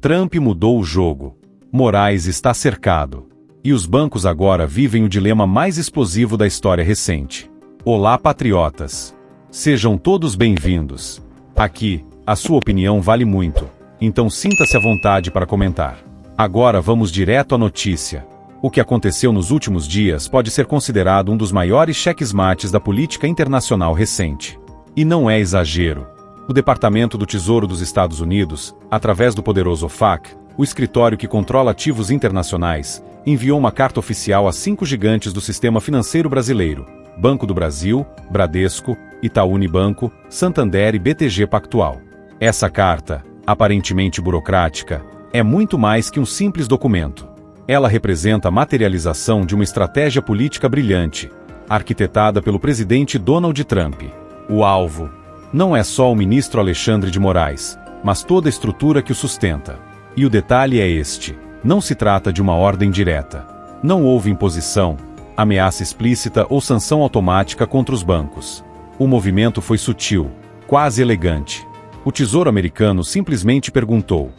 Trump mudou o jogo. Moraes está cercado. E os bancos agora vivem o dilema mais explosivo da história recente. Olá, patriotas. Sejam todos bem-vindos. Aqui, a sua opinião vale muito, então sinta-se à vontade para comentar. Agora vamos direto à notícia. O que aconteceu nos últimos dias pode ser considerado um dos maiores checkmates da política internacional recente. E não é exagero. O Departamento do Tesouro dos Estados Unidos, através do poderoso OFAC, o escritório que controla ativos internacionais, enviou uma carta oficial a 5 gigantes do sistema financeiro brasileiro: Banco do Brasil, Bradesco, Itaú Unibanco, Santander e BTG Pactual. Essa carta, aparentemente burocrática, é muito mais que um simples documento. Ela representa a materialização de uma estratégia política brilhante, arquitetada pelo presidente Donald Trump. O alvo não é só o ministro Alexandre de Moraes, mas toda a estrutura que o sustenta. E o detalhe é este: não se trata de uma ordem direta. Não houve imposição, ameaça explícita ou sanção automática contra os bancos. O movimento foi sutil, quase elegante. O Tesouro americano simplesmente perguntou: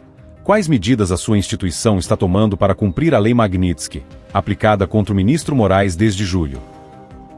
quais medidas a sua instituição está tomando para cumprir a Lei Magnitsky, aplicada contra o ministro Moraes desde julho?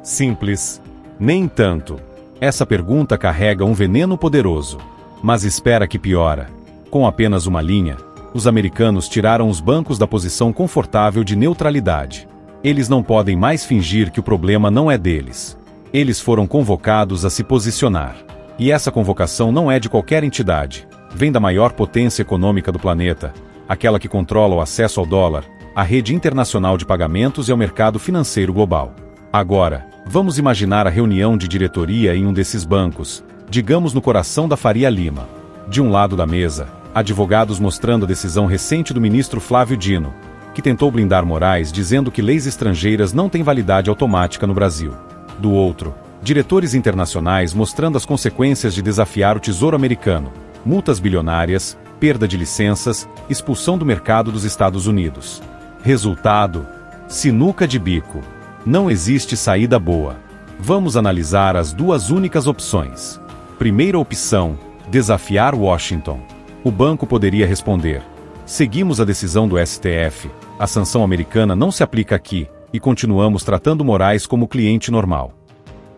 Simples. Nem tanto. Essa pergunta carrega um veneno poderoso. Mas espera que piora. Com apenas uma linha, os americanos tiraram os bancos da posição confortável de neutralidade. Eles não podem mais fingir que o problema não é deles. Eles foram convocados a se posicionar. E essa convocação não é de qualquer entidade. Vem da maior potência econômica do planeta, aquela que controla o acesso ao dólar, à rede internacional de pagamentos e ao mercado financeiro global. Agora, vamos imaginar a reunião de diretoria em um desses bancos, digamos no coração da Faria Lima. De um lado da mesa, advogados mostrando a decisão recente do ministro Flávio Dino, que tentou blindar Moraes dizendo que leis estrangeiras não têm validade automática no Brasil. Do outro, diretores internacionais mostrando as consequências de desafiar o Tesouro americano: multas bilionárias, perda de licenças, expulsão do mercado dos Estados Unidos. Resultado: sinuca de bico. Não existe saída boa. Vamos analisar as duas únicas opções. Primeira opção: desafiar Washington. O banco poderia responder: seguimos a decisão do STF, a sanção americana não se aplica aqui, e continuamos tratando Moraes como cliente normal.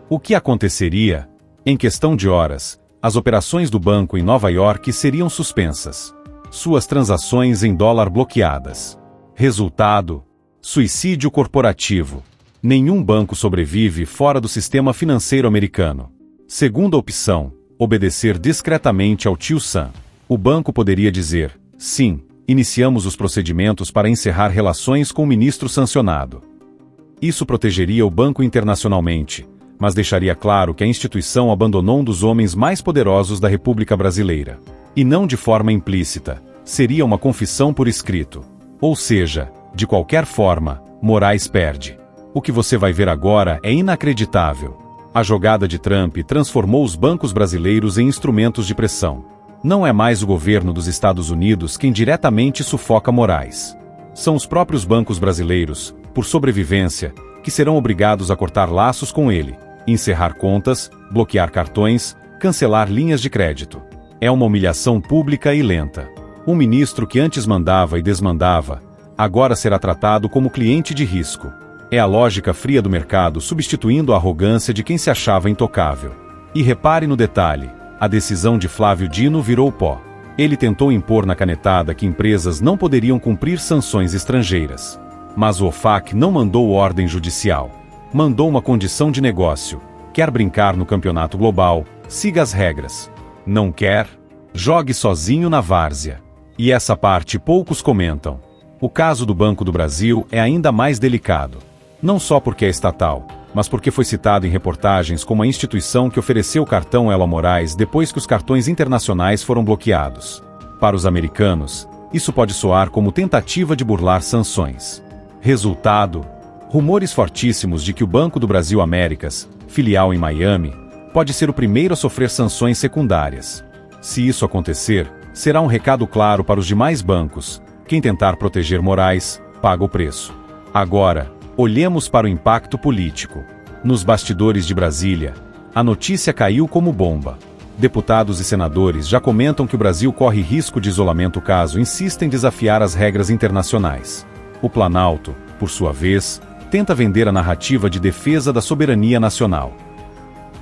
O que aconteceria? Em questão de horas, as operações do banco em Nova York seriam suspensas. Suas transações em dólar bloqueadas. Resultado: suicídio corporativo. Nenhum banco sobrevive fora do sistema financeiro americano. Segunda opção: obedecer discretamente ao tio Sam. O banco poderia dizer: sim, iniciamos os procedimentos para encerrar relações com o ministro sancionado. Isso protegeria o banco internacionalmente, mas deixaria claro que a instituição abandonou um dos homens mais poderosos da República Brasileira. E não de forma implícita, seria uma confissão por escrito. Ou seja, de qualquer forma, Moraes perde. O que você vai ver agora é inacreditável. A jogada de Trump transformou os bancos brasileiros em instrumentos de pressão. Não é mais o governo dos Estados Unidos quem diretamente sufoca Moraes. São os próprios bancos brasileiros, por sobrevivência, que serão obrigados a cortar laços com ele, encerrar contas, bloquear cartões, cancelar linhas de crédito. É uma humilhação pública e lenta. Um ministro que antes mandava e desmandava, agora será tratado como cliente de risco. É a lógica fria do mercado substituindo a arrogância de quem se achava intocável. E repare no detalhe: a decisão de Flávio Dino virou pó. Ele tentou impor na canetada que empresas não poderiam cumprir sanções estrangeiras. Mas o OFAC não mandou ordem judicial. Mandou uma condição de negócio. Quer brincar no campeonato global? Siga as regras. Não quer? Jogue sozinho na várzea. E essa parte poucos comentam. O caso do Banco do Brasil é ainda mais delicado. Não só porque é estatal, mas porque foi citado em reportagens como a instituição que ofereceu o cartão Elo Moraes depois que os cartões internacionais foram bloqueados. Para os americanos, isso pode soar como tentativa de burlar sanções. Resultado: rumores fortíssimos de que o Banco do Brasil Américas, filial em Miami, pode ser o primeiro a sofrer sanções secundárias. Se isso acontecer, será um recado claro para os demais bancos: quem tentar proteger Moraes, paga o preço. Agora, olhemos para o impacto político. Nos bastidores de Brasília, a notícia caiu como bomba. Deputados e senadores já comentam que o Brasil corre risco de isolamento caso insista em desafiar as regras internacionais. O Planalto, por sua vez, tenta vender a narrativa de defesa da soberania nacional.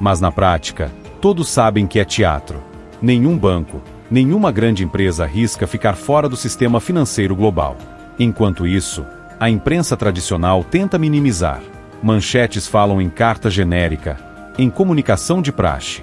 Mas na prática, todos sabem que é teatro. Nenhum banco, nenhuma grande empresa arrisca ficar fora do sistema financeiro global. Enquanto isso, a imprensa tradicional tenta minimizar. Manchetes falam em carta genérica, em comunicação de praxe.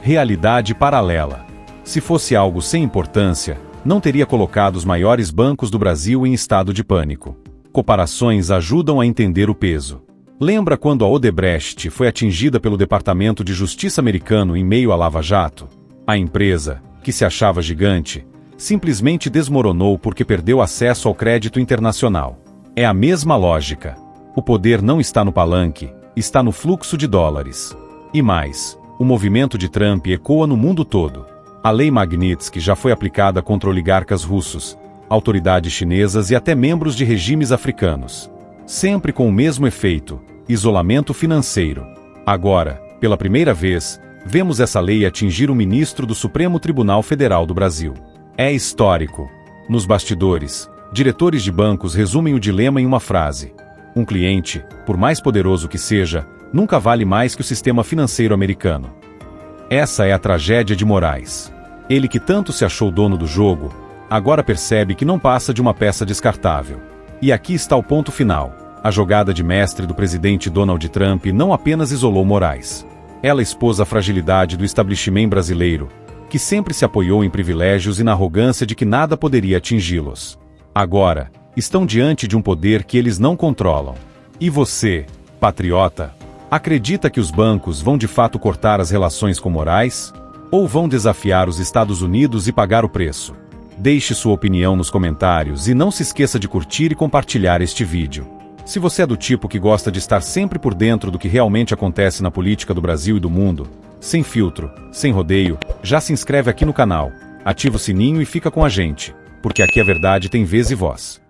Realidade paralela. Se fosse algo sem importância, não teria colocado os maiores bancos do Brasil em estado de pânico. Comparações ajudam a entender o peso. Lembra quando a Odebrecht foi atingida pelo Departamento de Justiça americano em meio à Lava Jato? A empresa, que se achava gigante, simplesmente desmoronou porque perdeu acesso ao crédito internacional. É a mesma lógica. O poder não está no palanque, está no fluxo de dólares. E mais, o movimento de Trump ecoa no mundo todo. A lei Magnitsky já foi aplicada contra oligarcas russos, autoridades chinesas e até membros de regimes africanos. Sempre com o mesmo efeito, isolamento financeiro. Agora, pela primeira vez, vemos essa lei atingir o ministro do Supremo Tribunal Federal do Brasil. É histórico. Nos bastidores, diretores de bancos resumem o dilema em uma frase: um cliente, por mais poderoso que seja, nunca vale mais que o sistema financeiro americano. Essa é a tragédia de Moraes. Ele que tanto se achou dono do jogo, agora percebe que não passa de uma peça descartável. E aqui está o ponto final. A jogada de mestre do presidente Donald Trump não apenas isolou Moraes. Ela expôs a fragilidade do establishment brasileiro, que sempre se apoiou em privilégios e na arrogância de que nada poderia atingi-los. Agora, estão diante de um poder que eles não controlam. E você, patriota, acredita que os bancos vão de fato cortar as relações com Moraes? Ou vão desafiar os Estados Unidos e pagar o preço? Deixe sua opinião nos comentários e não se esqueça de curtir e compartilhar este vídeo. Se você é do tipo que gosta de estar sempre por dentro do que realmente acontece na política do Brasil e do mundo, sem filtro, sem rodeio, já se inscreve aqui no canal, ativa o sininho e fica com a gente, porque aqui a verdade tem vez e voz.